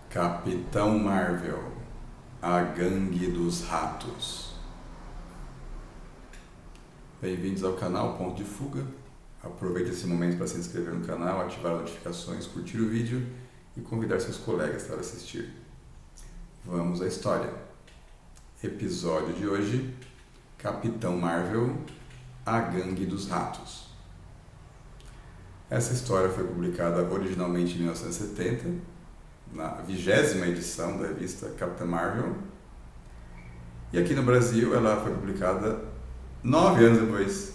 Capitão Marvel, a Gangue dos Ratos. Bem-vindos ao canal Ponto de Fuga. Aproveite esse momento para se inscrever no canal, ativar as notificações, curtir o vídeo e convidar seus colegas para assistir. Vamos à história. Episódio de hoje: Capitão Marvel, a Gangue dos Ratos. Essa história foi publicada originalmente em 1970, na 20ª edição da revista Capitã Marvel, e aqui no Brasil ela foi publicada 9 anos depois,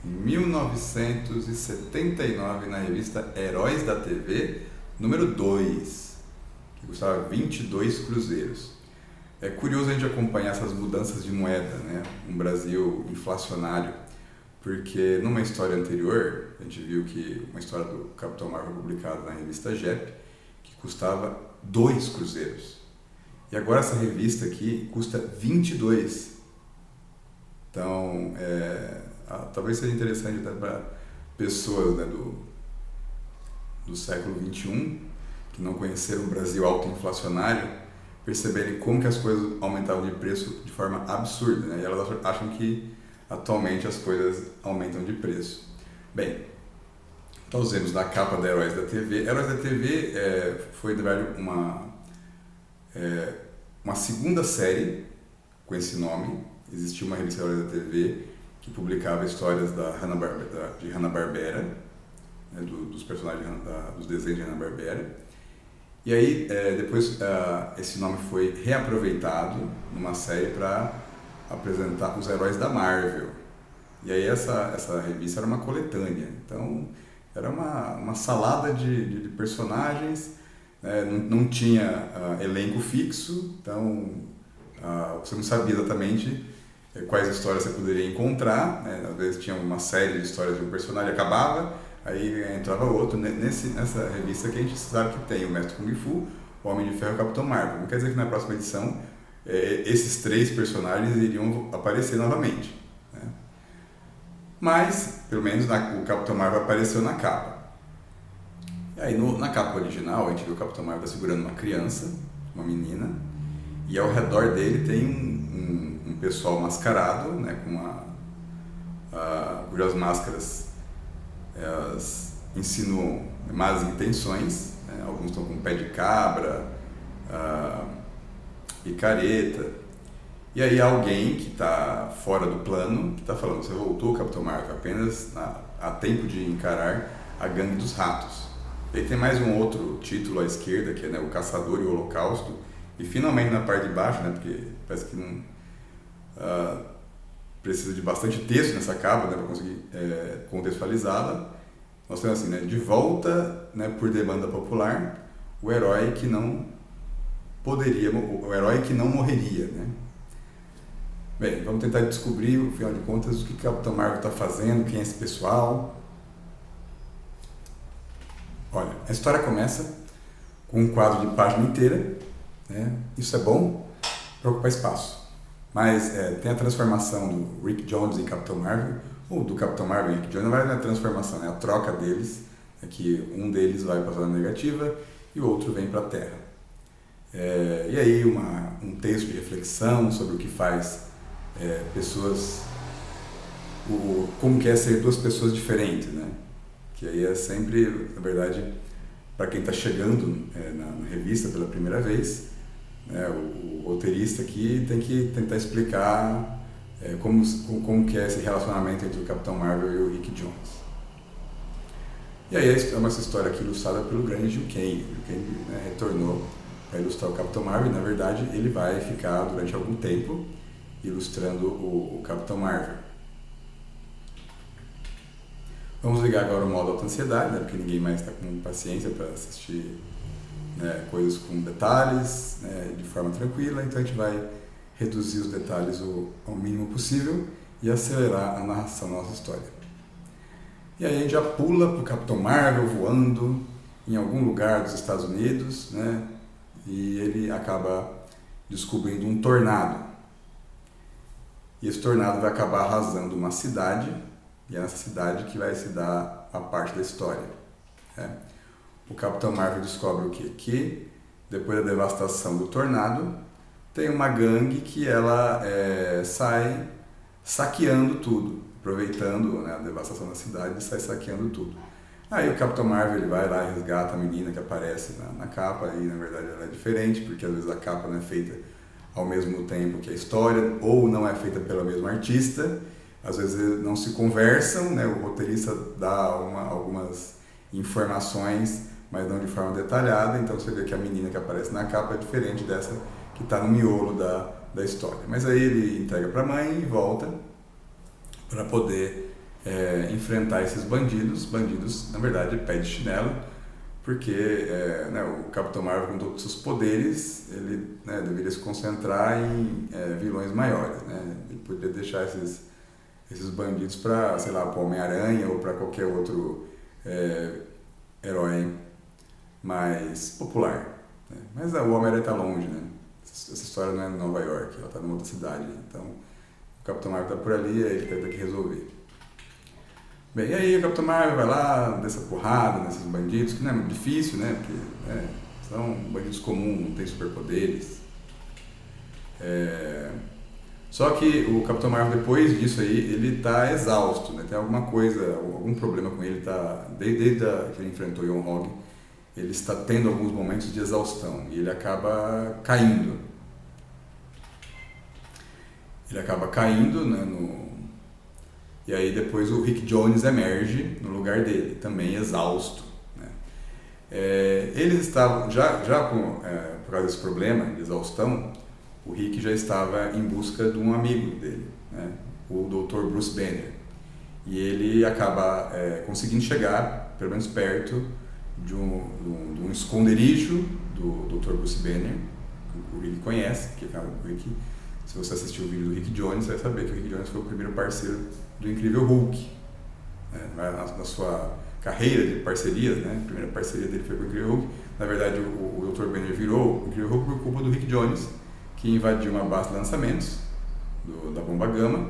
em 1979, na revista Heróis da TV, número 2, que custava 22 cruzeiros. É curioso a gente acompanhar essas mudanças de moeda, né? Um Brasil inflacionário, porque numa história anterior, a gente viu que uma história do Capitão Marvel publicada na revista JEP, que custava 2 cruzeiros. E agora essa revista aqui custa 22. Então, talvez seja interessante até para pessoas, né, do século XXI, que não conheceram o Brasil autoinflacionário, perceberem como que as coisas aumentavam de preço de forma absurda, né? E elas acham que atualmente as coisas aumentam de preço. Bem, nós vemos na capa da Heróis da TV. Heróis da TV foi, na verdade, uma segunda série com esse nome. Existia uma revista Heróis da TV que publicava histórias de Hanna-Barbera, né, dos personagens dos desenhos de Hanna-Barbera. E aí, depois, esse nome foi reaproveitado numa série para apresentar os heróis da Marvel. E aí essa revista era uma coletânea. Então, era uma salada de personagens, né? Não tinha elenco fixo, então você não sabia exatamente quais histórias você poderia encontrar, né? Às vezes tinha uma série de histórias de um personagem, acabava, aí entrava outro. Nessa revista aqui a gente sabe que tem o Mestre Kung Fu, o Homem de Ferro e o Capitão Marvel. Não quer dizer que na próxima edição esses 3 personagens iriam aparecer novamente, né? Mas, pelo menos, o Capitão Marvel apareceu na capa. E aí, na capa original, a gente vê o Capitão Marvel segurando uma criança, uma menina, e ao redor dele tem um pessoal mascarado, né, cujas máscaras insinuam más intenções, né? Alguns estão com pé de cabra, picareta. E aí alguém que está fora do plano, que está falando: você voltou, Capitão Marvel, apenas há tempo de encarar a Gangue dos Ratos. E aí tem mais um outro título à esquerda, que é, né, o Caçador e o Holocausto. E finalmente na parte de baixo, né, porque parece que não precisa de bastante texto nessa capa, né, para conseguir contextualizá-la. Nós temos assim, né, de volta, né, por demanda popular, o herói que não morreria, né? Bem, vamos tentar descobrir, no final de contas, o que o Capitão Marvel está fazendo, quem é esse pessoal. Olha, a história começa com um quadro de página inteira, né? Isso é bom para ocupar espaço. Mas tem a transformação do Rick Jones em Capitão Marvel, ou do Capitão Marvel em Rick Jones. Não é a transformação, é a troca deles, é que um deles vai para a zona negativa e o outro vem para a Terra. E aí um texto de reflexão sobre o que faz pessoas, como que é ser 2 pessoas diferentes, né? Que aí é sempre, na verdade, para quem está chegando na revista pela primeira vez, né, o roteirista aqui tem que tentar explicar como que é esse relacionamento entre o Capitão Marvel e o Rick Jones. E aí é uma história aqui ilustrada pelo grande Gil Kane. O Gil Kane, né, retornou para ilustrar o Capitão Marvel, e na verdade ele vai ficar durante algum tempo ilustrando o Capitão Marvel. Vamos ligar agora o modo alta ansiedade, né, porque ninguém mais está com paciência para assistir, né, coisas com detalhes, né, de forma tranquila. Então a gente vai reduzir os detalhes ao mínimo possível e acelerar a narração da nossa história. E aí a gente já pula para o Capitão Marvel voando em algum lugar dos Estados Unidos, né, e ele acaba descobrindo um tornado. E esse tornado vai acabar arrasando uma cidade, e é nessa cidade que vai se dar a parte da história, né? O Capitão Marvel descobre o quê? Que depois da devastação do tornado, tem uma gangue que ela sai saqueando tudo, aproveitando, né, a devastação da cidade e sai saqueando tudo. Aí o Capitão Marvel ele vai lá e resgata a menina que aparece na capa, e na verdade ela é diferente, porque às vezes a capa não é feita ao mesmo tempo que a história, ou não é feita pela mesma artista, às vezes não se conversam, né, o roteirista dá algumas informações, mas não de forma detalhada, então você vê que a menina que aparece na capa é diferente dessa que está no miolo da história. Mas aí ele entrega para a mãe e volta para poder enfrentar esses bandidos. Bandidos, na verdade, pé de chinelo, porque né, o Capitão Marvel, com todos os seus poderes, ele, né, deveria se concentrar em vilões maiores. Né? Ele poderia deixar esses bandidos para, sei lá, para o Homem-Aranha ou para qualquer outro herói mais popular. Né? Mas o Homem-Aranha está longe, né? Essa história não é em Nova York, ela está numa outra cidade. Então, o Capitão Marvel está por ali e ele tem que resolver. Bem, e aí o Capitão Marvel vai lá, dessa porrada nesses bandidos, que não é muito difícil, né? Porque são bandidos comuns, não tem superpoderes. Só que o Capitão Marvel, depois disso aí, ele tá exausto, né? Tem alguma coisa, algum problema com ele, desde que ele enfrentou o Yon-Hog, ele está tendo alguns momentos de exaustão e ele acaba caindo. Né, e aí depois o Rick Jones emerge no lugar dele, também exausto. Né? Eles estavam, por causa desse problema de exaustão, o Rick já estava em busca de um amigo dele, né? O Dr. Bruce Banner. E ele acaba conseguindo chegar, pelo menos perto, de um esconderijo do Dr. Bruce Banner, que o Rick conhece, porque o Rick, se você assistiu o vídeo do Rick Jones, você vai saber que o Rick Jones foi o primeiro parceiro do Incrível Hulk. Na sua carreira de parcerias, né? A primeira parceria dele foi com o Incrível Hulk. Na verdade, o Dr. Banner virou o Incrível Hulk por culpa do Rick Jones, que invadiu uma base de lançamentos da bomba gama.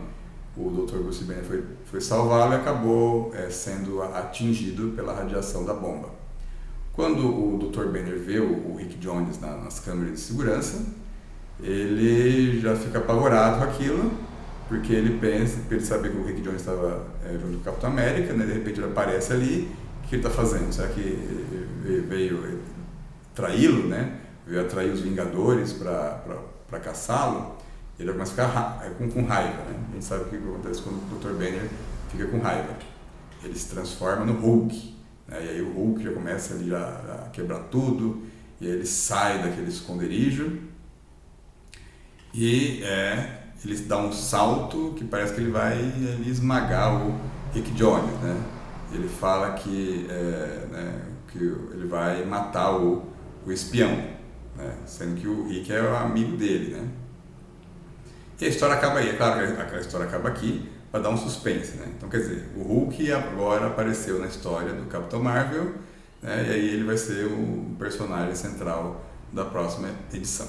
O Dr. Bruce Banner foi salvá-lo e acabou sendo atingido pela radiação da bomba. Quando o Dr. Banner vê o Rick Jones nas câmeras de segurança, ele já fica apavorado com aquilo, porque ele sabe que o Rick Jones estava junto com o Capitão América, né? De repente ele aparece ali, o que ele está fazendo? Será que ele veio traí-lo, né? Veio atrair os Vingadores para caçá-lo? Ele começa a ficar com raiva, né? A gente sabe o que acontece quando o Dr. Banner fica com raiva. Ele se transforma no Hulk, né? E aí o Hulk já começa ali a quebrar tudo, e aí ele sai daquele esconderijo e ele dá um salto que parece que ele vai ali esmagar o Rick Jones, né? Ele fala que ele vai matar o espião, né? Sendo que o Rick é o amigo dele, né? E a história acaba aí. É claro que a história acaba aqui para dar um suspense, né? Então, quer dizer, o Hulk agora apareceu na história do Capitão Marvel, né? E aí ele vai ser o personagem central da próxima edição.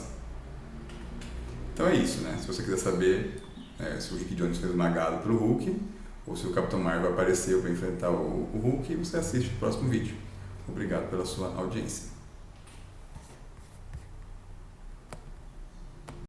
Então é isso, né? Se você quiser saber se o Rick Jones foi esmagado pelo Hulk ou se o Capitão Marvel apareceu para enfrentar o Hulk, você assiste o próximo vídeo. Obrigado pela sua audiência.